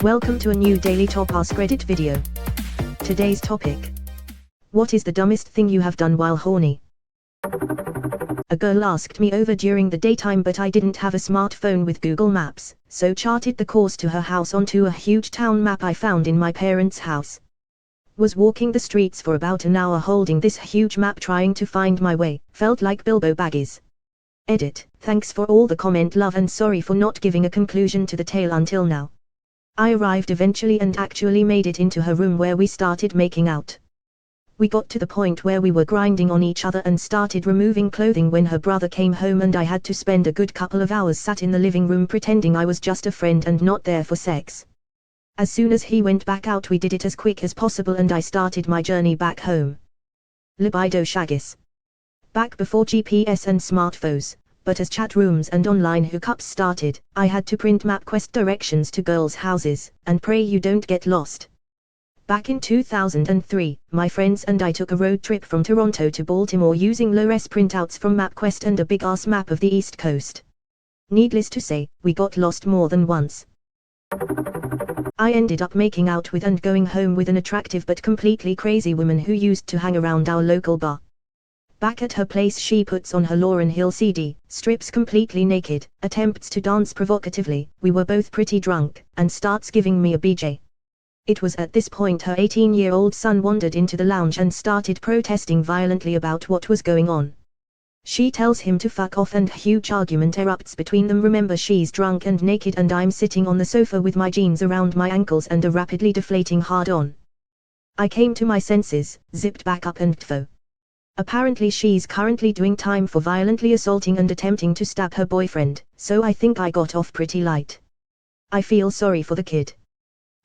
Welcome to a new daily top Askreddit video. Today's topic: what is the dumbest thing you have done while horny? A girl asked me over during the daytime, but I didn't have a smartphone with Google Maps, so charted the course to her house onto a huge town map I found in my parents' house. Was walking the streets for about an hour holding this huge map trying to find my way, felt like Bilbo Baggins. Edit: thanks for all the comment, love, and sorry for not giving a conclusion to the tale until now. I arrived eventually and actually made it into her room where we started making out. We got to the point where we were grinding on each other and started removing clothing when her brother came home, and I had to spend a good couple of hours sat in the living room pretending I was just a friend and not there for sex. As soon as he went back out, we did it as quick as possible and I started my journey back home. Libido shaggis. Back before GPS and smartphones, but as chat rooms and online hookups started, I had to print MapQuest directions to girls' houses, and pray you don't get lost. Back in 2003, my friends and I took a road trip from Toronto to Baltimore using low-res printouts from MapQuest and a big-ass map of the East Coast. Needless to say, we got lost more than once. I ended up making out with and going home with an attractive but completely crazy woman who used to hang around our local bar. Back at her place, she puts on her Lauryn Hill CD, strips completely naked, attempts to dance provocatively, we were both pretty drunk, and starts giving me a BJ. It was at this point her 18-year-old son wandered into the lounge and started protesting violently about what was going on. She tells him to fuck off and huge argument erupts between them. Remember, she's drunk and naked and I'm sitting on the sofa with my jeans around my ankles and a rapidly deflating hard-on. I came to my senses, zipped back up and tfo. Apparently she's currently doing time for violently assaulting and attempting to stab her boyfriend, so I think I got off pretty light. I feel sorry for the kid.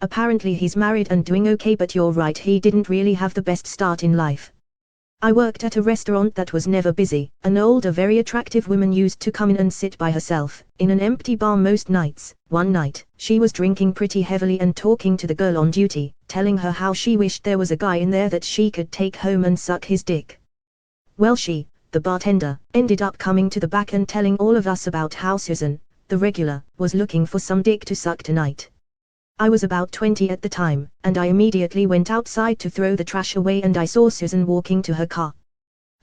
Apparently he's married and doing okay, but you're right, he didn't really have the best start in life. I worked at a restaurant that was never busy. An older, very attractive woman used to come in and sit by herself, in an empty bar most nights. One night, she was drinking pretty heavily and talking to the girl on duty, telling her how she wished there was a guy in there that she could take home and suck his dick. Well, she, the bartender, ended up coming to the back and telling all of us about how Susan, the regular, was looking for some dick to suck tonight. I was about 20 at the time, and I immediately went outside to throw the trash away and I saw Susan walking to her car.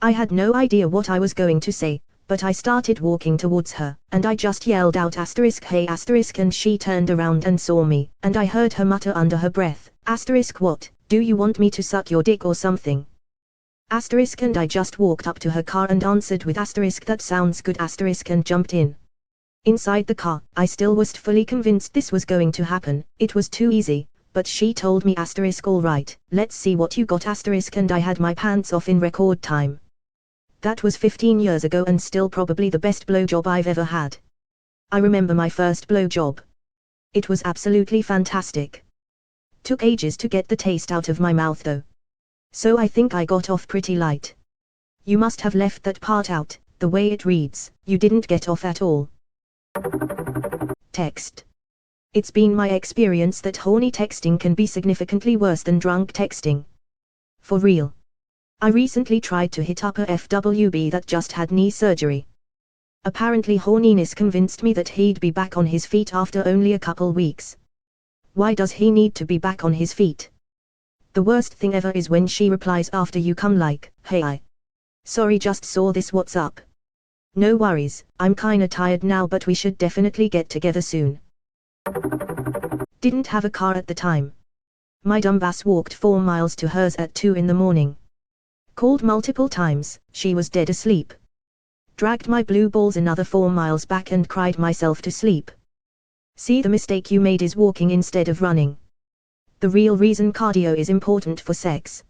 I had no idea what I was going to say, but I started walking towards her, and I just yelled out *hey*, and she turned around and saw me, and I heard her mutter under her breath, *what, do you want me to suck your dick or something? And I just walked up to her car and answered with *that sounds good* and jumped in. Inside the car, I still wasn't fully convinced this was going to happen. It was too easy, but she told me all right, let's see what you got and I had my pants off in record time. That was 15 years ago and still probably the best blowjob I've ever had. I remember my first blowjob. It was absolutely fantastic. Took ages to get the taste out of my mouth though. So I think I got off pretty light. You must have left that part out, the way it reads, you didn't get off at all. Text. It's been my experience that horny texting can be significantly worse than drunk texting. For real. I recently tried to hit up a FWB that just had knee surgery. Apparently horniness convinced me that he'd be back on his feet after only a couple weeks. Why does he need to be back on his feet? The worst thing ever is when she replies after you come like, "Hey, sorry, just saw this, what's up? No worries, I'm kinda tired now, but we should definitely get together soon." Didn't have a car at the time. My dumbass walked 4 miles to hers at 2 in the morning. Called multiple times, she was dead asleep. Dragged my blue balls another 4 miles back and cried myself to sleep. See, the mistake you made is walking instead of running. The real reason cardio is important for sex.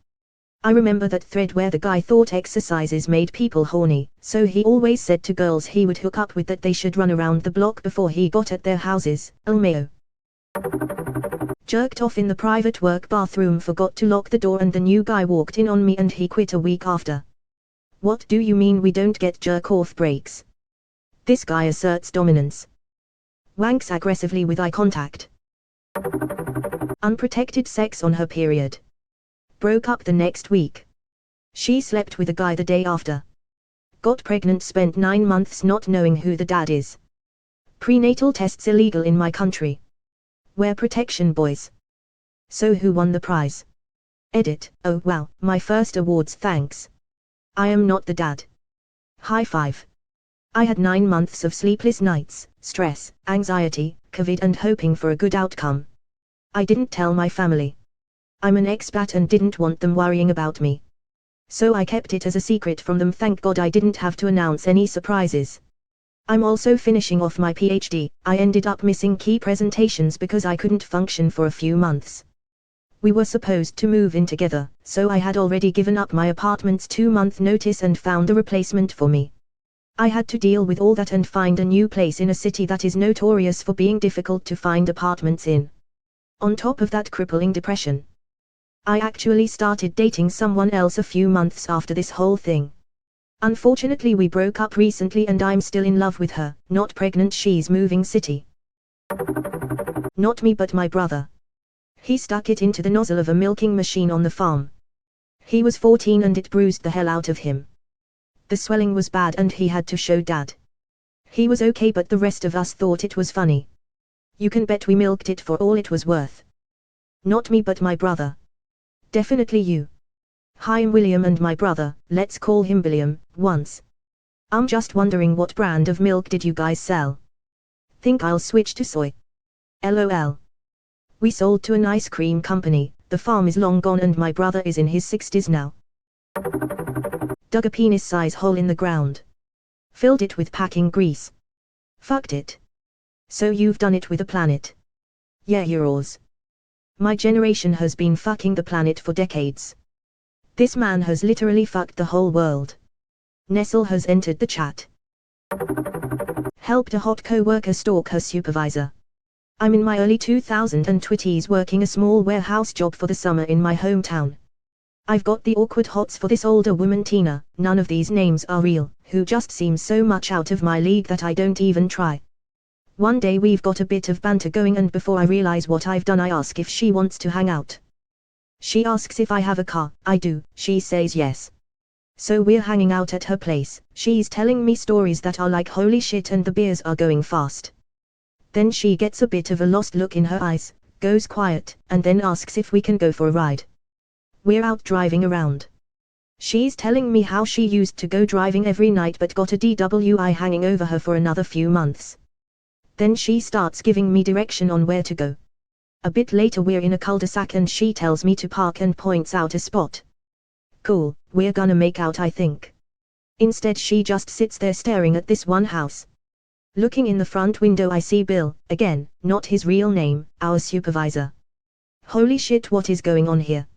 I remember that thread where the guy thought exercises made people horny, so he always said to girls he would hook up with that they should run around the block before he got at their houses. LMAO. Jerked off in the private work bathroom, forgot to lock the door, and the new guy walked in on me and he quit a week after. What do you mean we don't get jerk off breaks? This guy asserts dominance. Wanks aggressively with eye contact. Unprotected sex on her period. Broke up the next week. She slept with a guy the day after. Got pregnant, spent 9 months not knowing who the dad is. Prenatal tests illegal in my country. Wear protection, boys. So who won the prize? Edit. Oh wow, my first awards, thanks. I am not the dad. High five. I had 9 months of sleepless nights, stress, anxiety, COVID and hoping for a good outcome. I didn't tell my family. I'm an expat and didn't want them worrying about me. So I kept it as a secret from them. Thank God I didn't have to announce any surprises. I'm also finishing off my PhD. I ended up missing key presentations because I couldn't function for a few months. We were supposed to move in together, so I had already given up my apartment's 2-month notice and found a replacement for me. I had to deal with all that and find a new place in a city that is notorious for being difficult to find apartments in. On top of that crippling depression. I actually started dating someone else a few months after this whole thing. Unfortunately we broke up recently and I'm still in love with her, not pregnant. She's moving city. Not me but my brother. He stuck it into the nozzle of a milking machine on the farm. He was 14 and it bruised the hell out of him. The swelling was bad and he had to show Dad. He was okay but the rest of us thought it was funny. You can bet we milked it for all it was worth. Not me but my brother. Definitely you. Hi, I'm William and my brother, let's call him Billiam, once. I'm just wondering what brand of milk did you guys sell? Think I'll switch to soy. LOL. We sold to an ice cream company, the farm is long gone and my brother is in his 60s now. Dug a penis-size hole in the ground. Filled it with packing grease. Fucked it. So you've done it with a planet. Yeah, yours. My generation has been fucking the planet for decades. This man has literally fucked the whole world. Nestle has entered the chat. Helped a hot co-worker stalk her supervisor. I'm in my early 2020s working a small warehouse job for the summer in my hometown. I've got the awkward hots for this older woman Tina, none of these names are real, who just seems so much out of my league that I don't even try. One day we've got a bit of banter going and before I realize what I've done I ask if she wants to hang out. She asks if I have a car, I do, she says yes. So we're hanging out at her place, she's telling me stories that are like holy shit and the beers are going fast. Then she gets a bit of a lost look in her eyes, goes quiet, and then asks if we can go for a ride. We're out driving around. She's telling me how she used to go driving every night but got a DWI hanging over her for another few months. Then she starts giving me direction on where to go. A bit later we're in a cul-de-sac and she tells me to park and points out a spot. Cool, we're gonna make out I think. Instead she just sits there staring at this one house. Looking in the front window I see Bill, again, not his real name, our supervisor. Holy shit, what is going on here?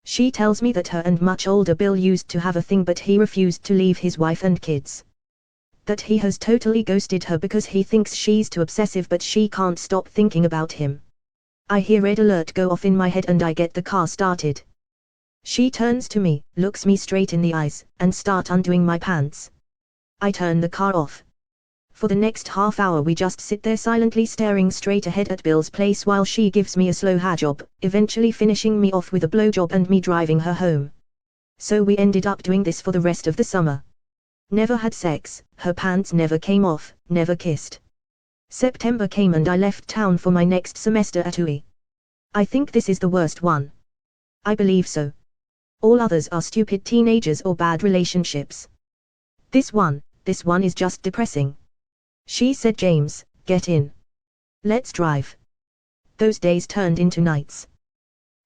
She tells me that her and much older Bill used to have a thing but he refused to leave his wife and kids. That he has totally ghosted her because he thinks she's too obsessive but she can't stop thinking about him. I hear red alert go off in my head and I get the car started. She turns to me, looks me straight in the eyes, and start undoing my pants. I turn the car off. For the next half hour we just sit there silently staring straight ahead at Bill's place while she gives me a slow handjob, eventually finishing me off with a blowjob and me driving her home. So we ended up doing this for the rest of the summer. Never had sex, her pants never came off, never kissed. September came and I left town for my next semester at UI. I think this is the worst one. I believe so. All others are stupid teenagers or bad relationships. This one is just depressing. She said, James, get in. Let's drive. Those days turned into nights.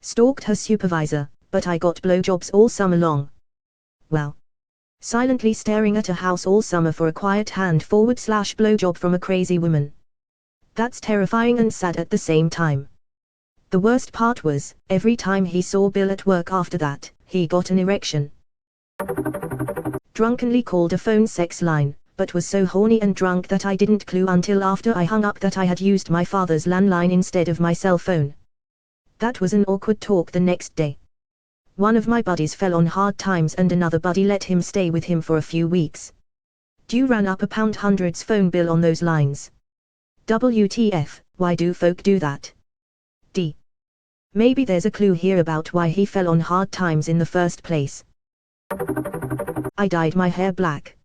Stalked her supervisor, but I got blowjobs all summer long. Wow. Silently staring at a house all summer for a quiet hand-forward/blowjob from a crazy woman. That's terrifying and sad at the same time. The worst part was, every time he saw Bill at work after that, he got an erection. Drunkenly called a phone sex line, but was so horny and drunk that I didn't clue until after I hung up that I had used my father's landline instead of my cell phone. That was an awkward talk the next day. One of my buddies fell on hard times and another buddy let him stay with him for a few weeks. Due ran up a £100's phone bill on those lines. WTF, why do folk do that? D. Maybe there's a clue here about why he fell on hard times in the first place. I dyed my hair black.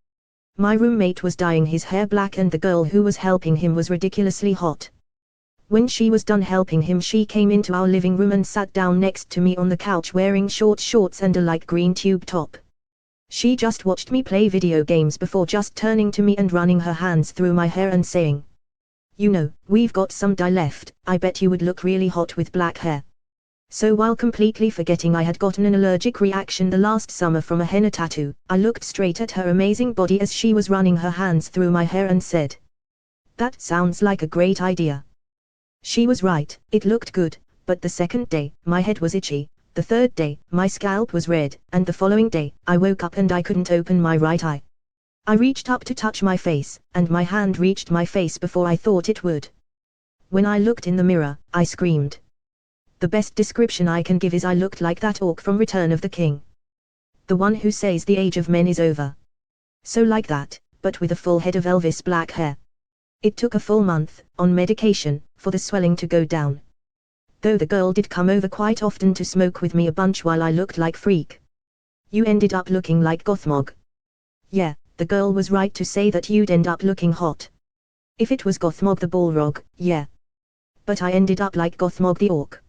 My roommate was dyeing his hair black and the girl who was helping him was ridiculously hot. When she was done helping him, she came into our living room and sat down next to me on the couch wearing short shorts and a light green tube top. She just watched me play video games before just turning to me and running her hands through my hair and saying, "You know, we've got some dye left, I bet you would look really hot with black hair." So while completely forgetting I had gotten an allergic reaction the last summer from a henna tattoo, I looked straight at her amazing body as she was running her hands through my hair and said, "That sounds like a great idea." She was right, it looked good, but the second day, my head was itchy, the third day, my scalp was red, and the following day, I woke up and I couldn't open my right eye. I reached up to touch my face, and my hand reached my face before I thought it would. When I looked in the mirror, I screamed. The best description I can give is I looked like that orc from Return of the King. The one who says the age of men is over. So like that, but with a full head of Elvis black hair. It took a full month, on medication, for the swelling to go down. Though the girl did come over quite often to smoke with me a bunch while I looked like freak. "You ended up looking like Gothmog." Yeah, the girl was right to say that you'd end up looking hot. If it was Gothmog the Balrog, yeah. But I ended up like Gothmog the Orc.